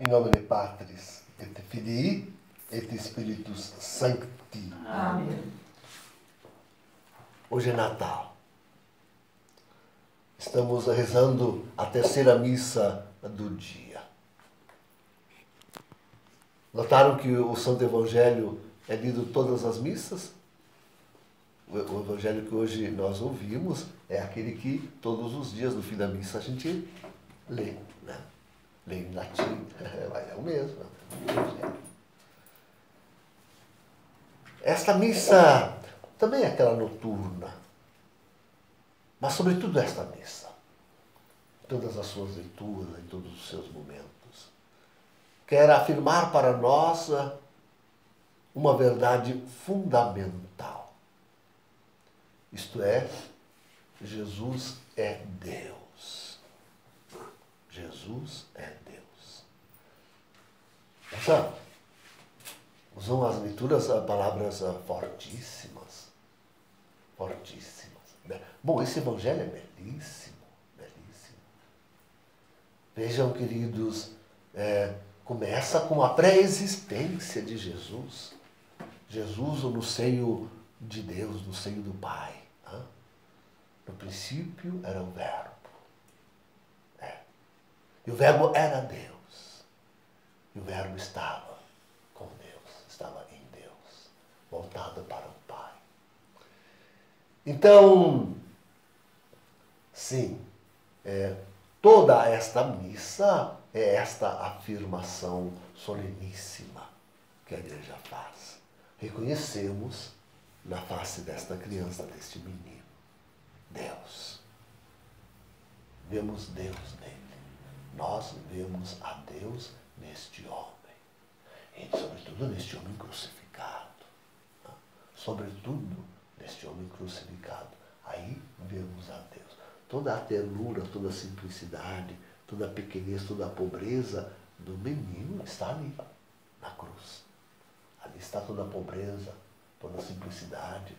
In nomine Patris et Filii et Spiritus Sancti. Amém. Hoje é Natal. Estamos rezando a terceira missa do dia. Notaram que o Santo Evangelho é lido todas as missas? O Evangelho que hoje nós ouvimos é aquele que todos os dias, no fim da missa, a gente lê, né? Lê em latim, mas é o mesmo. Esta missa também é aquela noturna, mas sobretudo esta missa, em todas as suas leituras, em todos os seus momentos, quer afirmar para nós uma verdade fundamental. Isto é, Jesus é Deus. Jesus é Deus. Usam as leituras palavras fortíssimas. Fortíssimas. Bom, esse evangelho é belíssimo, belíssimo. Vejam, queridos, começa com a pré-existência de Jesus. Jesus no seio de Deus, no seio do Pai. No princípio era o Verbo. E o Verbo era Deus. E o Verbo estava com Deus, estava em Deus, voltado para o Pai. Então, sim, toda esta missa é esta afirmação soleníssima que a Igreja faz. Reconhecemos na face desta criança, deste menino, Deus. Vemos Deus nele. Nós vemos a Deus neste homem. E sobretudo neste homem crucificado. Sobretudo neste homem crucificado. Aí vemos a Deus. Toda a ternura, toda a simplicidade, toda a pequenez, toda a pobreza do menino está ali, na cruz. Ali está toda a pobreza, toda a simplicidade,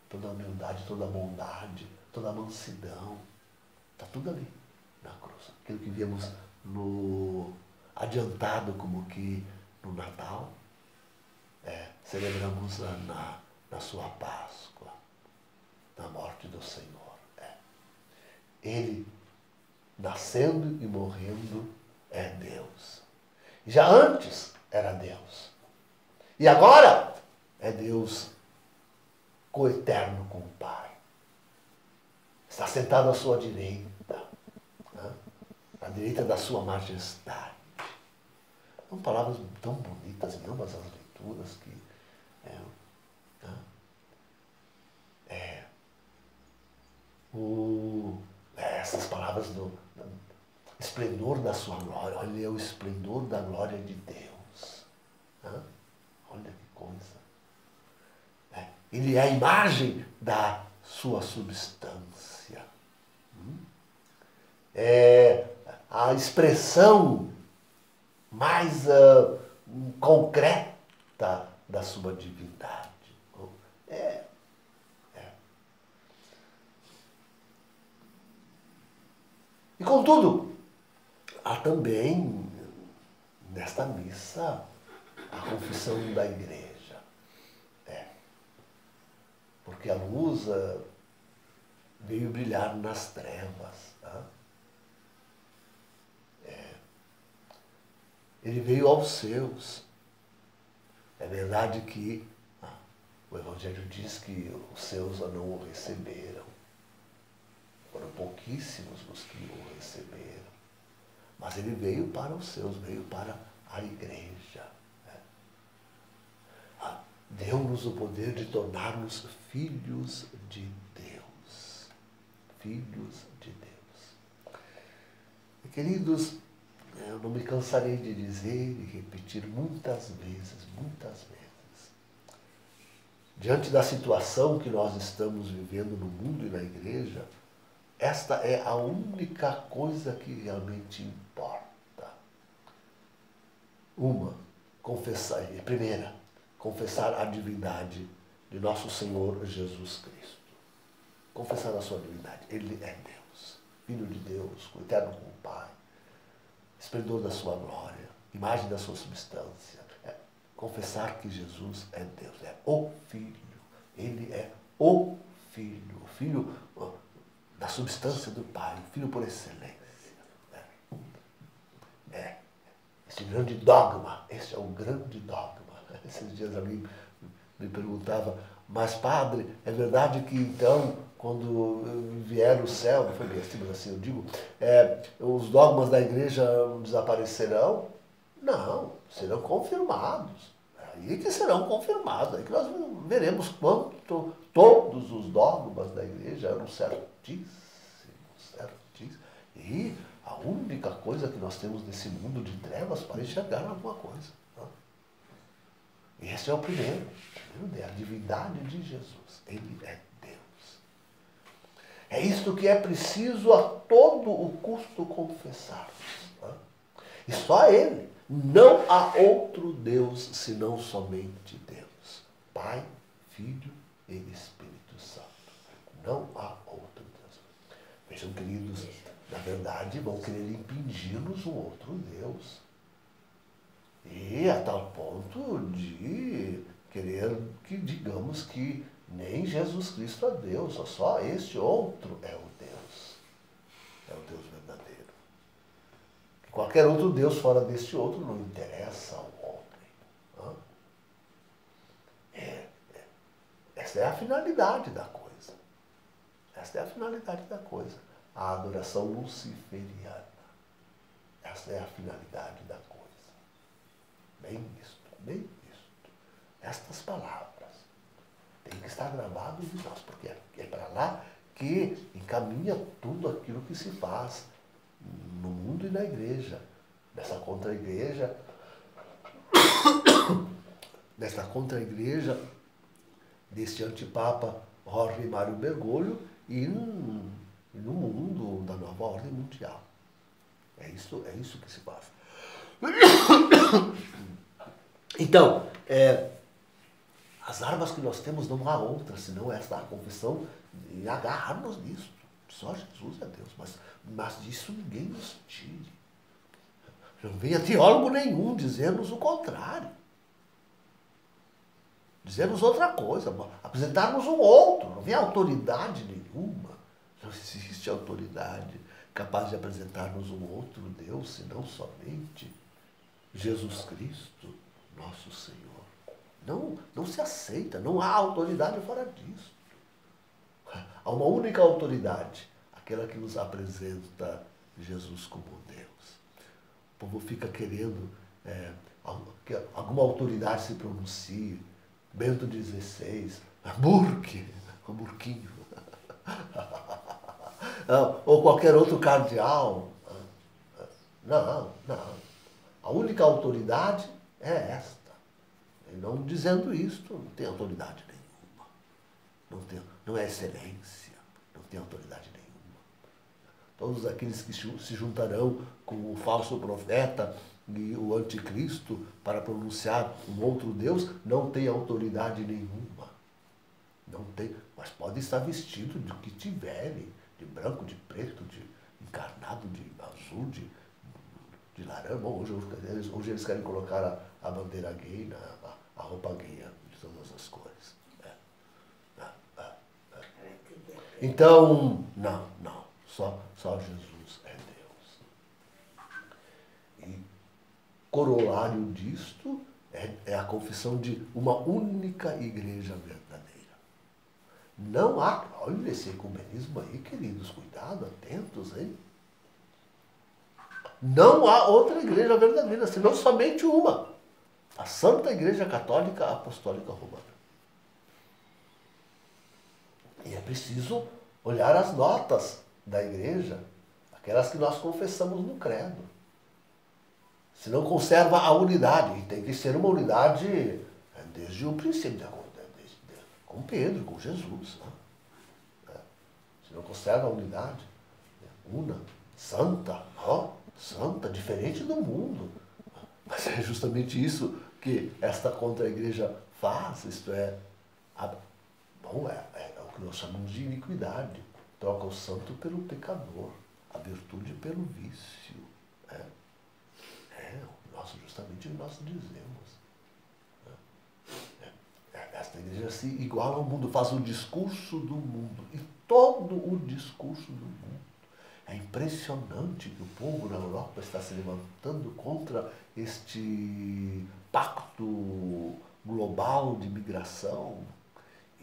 toda a humildade, toda a bondade, toda a mansidão. Está tudo ali, na cruz. Aquilo que vemos no adiantado, como que no Natal, celebramos na sua Páscoa, na morte do Senhor. Ele, nascendo e morrendo, é Deus. E já antes era Deus. E agora é Deus coeterno com o Pai. Está sentado à sua direita, à direita da sua majestade. São palavras tão bonitas em ambas as leituras que essas palavras do esplendor da sua glória. Olha, é o esplendor da glória de Deus. Olha que coisa. Ele é a imagem da sua substância. É a expressão mais concreta da sua divindade. E contudo, há também nesta missa a confissão da Igreja. Porque a luz veio brilhar nas trevas. Ele veio aos seus. É verdade que o Evangelho diz que os seus não o receberam. Foram pouquíssimos os que o receberam. Mas ele veio para os seus, veio para a Igreja. Deu-nos o poder de tornar-nos filhos de Deus. Filhos de Deus. E, queridos, eu não me cansarei de dizer e repetir muitas vezes, diante da situação que nós estamos vivendo no mundo e na Igreja, esta é a única coisa que realmente importa. Primeira, confessar a divindade de nosso Senhor Jesus Cristo. Confessar a sua divindade. Ele é Deus, Filho de Deus, coeterno com o Pai, esplendor da sua glória. imagem da sua substância. Confessar que Jesus é Deus, é o Filho. Ele é o Filho da substância do Pai, o Filho por excelência. Esse grande dogma, esse é o grande dogma. Esses dias alguém me perguntava, mas padre, é verdade que então, quando vier o céu, não foi bem assim, mas assim eu digo, os dogmas da igreja desaparecerão? Não, serão confirmados. Aí que serão confirmados, aí que nós veremos quanto todos os dogmas da igreja eram certíssimos. E a única coisa que nós temos nesse mundo de trevas para enxergar alguma coisa. Não? E esse é o primeiro, a divindade de Jesus. Ele é Deus. É isto que é preciso a todo o custo confessarmos. Não? E só Ele. Não há outro Deus senão somente Deus. Pai, Filho e Espírito Santo. Não há outro Deus. Vejam, queridos, na verdade vão querer impingir-nos um outro Deus. E a tal ponto de querer que digamos que nem Jesus Cristo é Deus, só este outro é o Deus. É o Deus verdadeiro. Qualquer outro Deus fora deste outro não interessa ao homem. Essa é a finalidade da coisa. Essa é a finalidade da coisa. A adoração luciferiana. Essa é a finalidade da coisa. Bem isto. Estas palavras têm que estar gravadas em nós, porque é para lá que encaminha tudo aquilo que se faz no mundo e na igreja, nessa contra-igreja, deste antipapa Jorge Mário Bergoglio e no mundo da nova ordem mundial. É isso que se faz. Então, as armas que nós temos não há outras, senão esta confissão e agarrar-nos nisso. Só Jesus é Deus, mas disso ninguém nos tire. Não venha teólogo nenhum dizer-nos o contrário. Dizer-nos outra coisa, apresentar-nos um outro. Não vem autoridade nenhuma. Não existe autoridade capaz de apresentar-nos um outro Deus, senão somente Jesus Cristo, nosso Senhor. Não se aceita, não há autoridade fora disso. Há uma única autoridade, aquela que nos apresenta Jesus como Deus. O povo fica querendo que alguma autoridade se pronuncie. Bento XVI, Burke, o Burquinho, ou qualquer outro cardeal. Não. A única autoridade é esta. E não dizendo isto, não tem autoridade nenhuma. Não é excelência, não tem autoridade nenhuma. Todos aqueles que se juntarão com o falso profeta e o anticristo para pronunciar um outro Deus não tem autoridade nenhuma. Não tem, mas pode estar vestido do que tiverem, de branco, de preto, de encarnado, de azul, de laranja. Bom, hoje eles querem colocar a bandeira gay, a roupa gay de todas as cores. Então, não. Só Jesus é Deus. E corolário disto é a confissão de uma única igreja verdadeira. Não há, olha esse ecumenismo aí, queridos, cuidado, atentos, hein? Não há outra igreja verdadeira, senão somente uma. A Santa Igreja Católica Apostólica Romana. E é preciso olhar as notas da igreja, aquelas que nós confessamos no credo. Se não conserva a unidade, e tem que ser uma unidade desde o princípio, com Pedro, com Jesus. Se não conserva a unidade, una, santa, santa, diferente do mundo. Mas é justamente isso que esta contra-igreja faz, isto é o que nós chamamos de iniquidade. Troca o santo pelo pecador, a virtude pelo vício. O nosso justamente o que nós dizemos. Esta igreja se iguala ao mundo, faz o discurso do mundo. E todo o discurso do mundo. É impressionante que o povo na Europa está se levantando contra este pacto global de migração.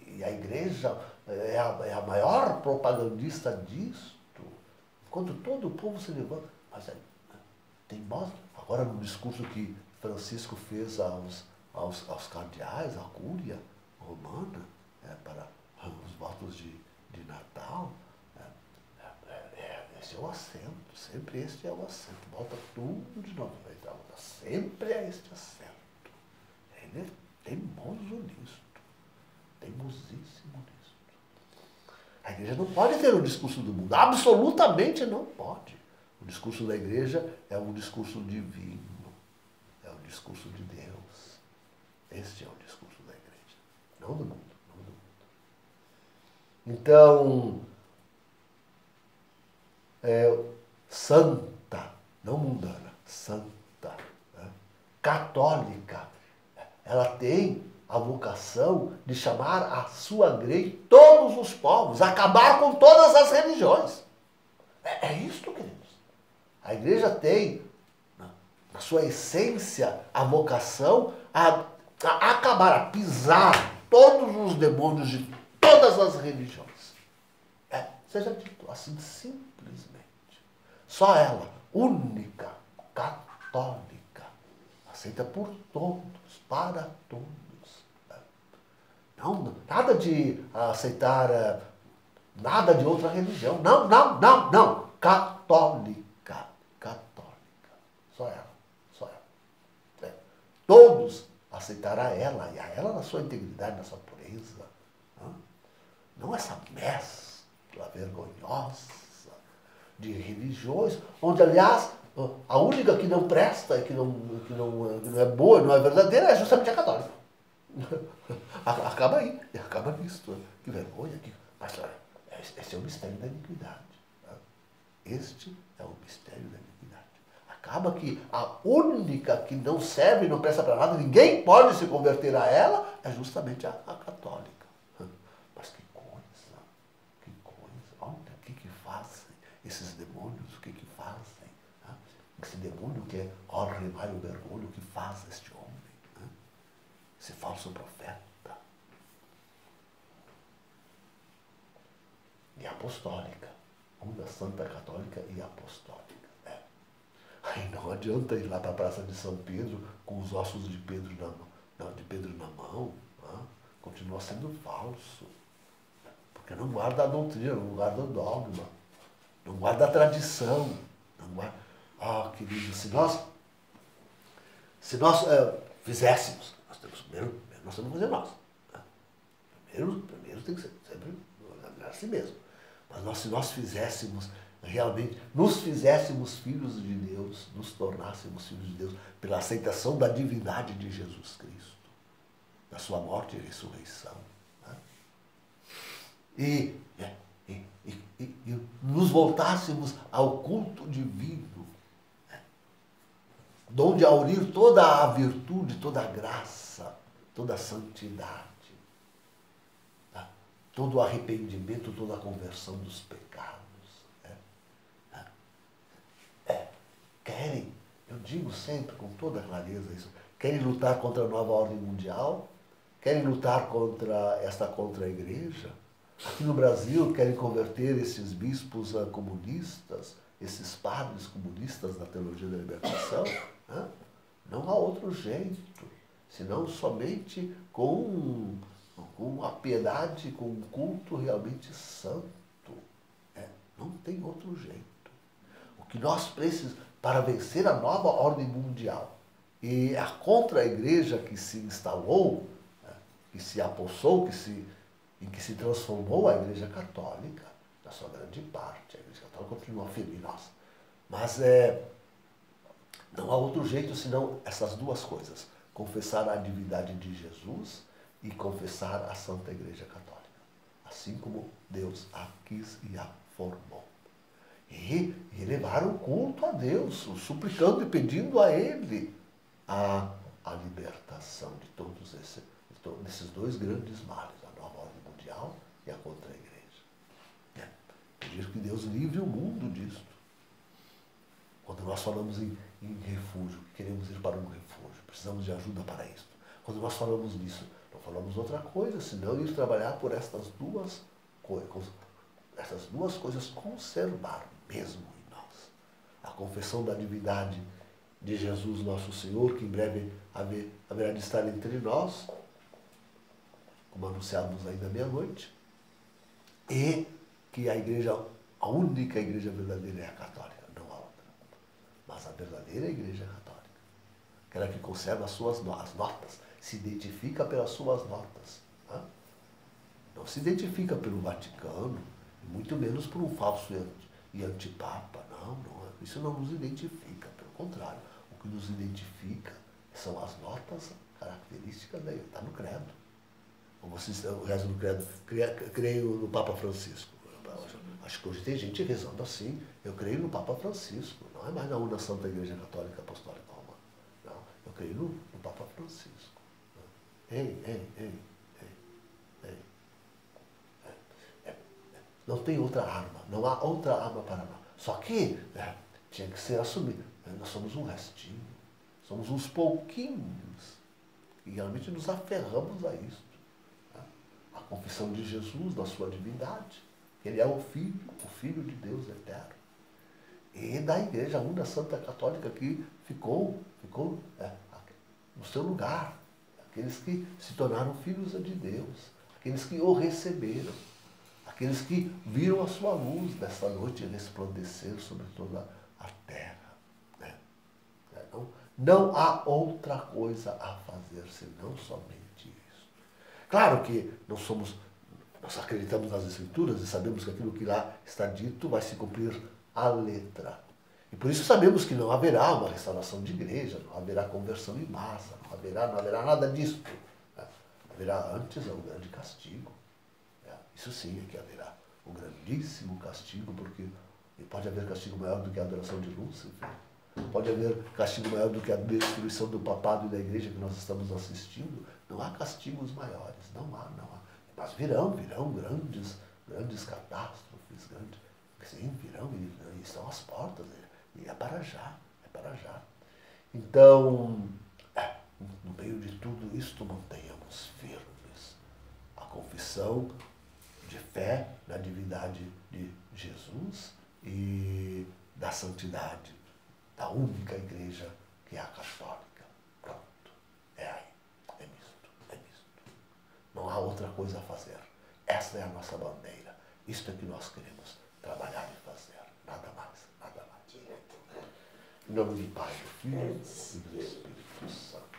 E a igreja é a maior propagandista disto. Enquanto todo o povo se levanta. Mas tem mostra. Agora no discurso que Francisco fez aos cardeais, à cúria romana, para os votos de Natal, esse é o acento, sempre este é o acento. Volta tudo de novo, volta sempre a este acento. Ele é teimoso nisto, teimosíssimo nisto. A igreja não pode ter o discurso do mundo, absolutamente não pode. O discurso da igreja é um discurso divino, é o discurso de Deus. Este é o discurso da igreja, não do mundo, não do mundo. Então, santa, não mundana, santa, né? Católica, ela tem a vocação de chamar a sua grei todos os povos, acabar com todas as religiões. É isto, queridos. A igreja tem, na sua essência, a vocação a acabar, a pisar todos os demônios de todas as religiões. Seja dito assim, simplesmente. Só ela, única, católica, aceita por todos, para todos. Não, nada de aceitar nada de outra religião. Não, não, não, não. Católica, católica. Só ela, só ela. Todos aceitará ela, e a ela na sua integridade, na sua pureza. Não essa mescla vergonhosa de religiões, onde, aliás, a única que não presta, que não é boa, não é verdadeira, é justamente a católica. Acaba aí, e acaba nisso. Que vergonha. Mas esse é o mistério da iniquidade. Este é o mistério da iniquidade. Acaba que a única que não serve e não presta para nada, ninguém pode se converter a ela, é justamente a católica. Mas que coisa, olha o que fazem esses demônios, o que fazem. Esse demônio que é horrível, vergonha, o que faz este homem, esse falso profeta. E apostólica, uma santa católica e apostólica. Aí não adianta ir lá para a Praça de São Pedro com os ossos de Pedro na mão. Continua sendo falso. Porque não guarda a doutrina, não guarda o dogma, não guarda a tradição. Não guarda... querido, se nós fizéssemos, nós temos que fazer nós. Primeiro tem que ser sempre assim mesmo. Mas se nós fizéssemos realmente, nos fizéssemos filhos de Deus, nos tornássemos filhos de Deus pela aceitação da divindade de Jesus Cristo, da sua morte e ressurreição. E nos voltássemos ao culto divino, donde aurir toda a virtude, toda a graça, toda a santidade, todo o arrependimento, toda a conversão dos pecados. Querem, eu digo sempre com toda clareza isso, querem lutar contra a nova ordem mundial, querem lutar contra esta contra-igreja. Aqui no Brasil querem converter esses bispos comunistas, esses padres comunistas da teologia da libertação. Não há outro jeito, senão somente com a piedade, com um culto realmente santo. Não tem outro jeito. O que nós precisamos para vencer a nova ordem mundial e a contra-igreja que se instalou, que se apossou, em que se transformou a Igreja Católica, na sua grande parte. A Igreja Católica continua firme em nós. Mas não há outro jeito senão essas duas coisas. Confessar a divindade de Jesus e confessar a Santa Igreja Católica. Assim como Deus a quis e a formou. E levar o culto a Deus, suplicando e pedindo a Ele a libertação de todos desses dois grandes males, a nova ordem mundial e a contra-igreja. Pedir que Deus livre o mundo disto. Quando nós falamos em refúgio, queremos ir para um refúgio, precisamos de ajuda para isso. Quando nós falamos nisso, não falamos outra coisa, senão ir trabalhar por estas duas coisas, conservar mesmo em nós. A confissão da divindade de Jesus nosso Senhor, que em breve haverá de estar entre nós, como anunciamos ainda meia-noite, e que a única igreja verdadeira é a católica, não a outra. Mas a verdadeira igreja católica, aquela que conserva as notas, se identifica pelas suas notas. Não se identifica pelo Vaticano, muito menos por um falso e antipapa. Não, isso não nos identifica, pelo contrário. O que nos identifica são as notas características daí, está no credo. Ou vocês rezam no credo, creio no Papa Francisco. Acho que hoje tem gente rezando assim, eu creio no Papa Francisco, não é mais na Una Santa Igreja Católica Apostólica Romana. Não, eu creio no Papa Francisco. Não tem outra arma, não há outra arma para nós. Só que tinha que ser assumido. Nós somos um restinho, somos uns pouquinhos, e realmente nos aferramos a isso. A confissão de Jesus, da sua divindade. Ele é o Filho de Deus eterno. E da Igreja Una Santa Católica que ficou no seu lugar. Aqueles que se tornaram filhos de Deus, aqueles que o receberam, aqueles que viram a sua luz nesta noite resplandecer sobre toda a terra. Não há outra coisa a fazer senão somente isso. Claro que nós acreditamos nas Escrituras e sabemos que aquilo que lá está dito vai se cumprir à letra. E por isso sabemos que não haverá uma restauração de igreja, não haverá conversão em massa, não haverá nada disso. Haverá antes um grande castigo. Isso sim é que haverá um grandíssimo castigo, porque pode haver castigo maior do que a adoração de Lúcifer. Pode haver castigo maior do que a destruição do papado e da igreja que nós estamos assistindo. Não há castigos maiores, não há. Mas virão grandes catástrofes, sim, virão e estão às portas, e é para já. Então, no meio de tudo isto, mantenhamos firmes a confissão de fé na divindade de Jesus e da santidade da única igreja que é a católica. Pronto. É aí. É nisto. Não há outra coisa a fazer. Esta é a nossa bandeira. Isto é que nós queremos trabalhar e fazer. Nada mais. Em nome do Pai, do Filho e do Espírito Santo.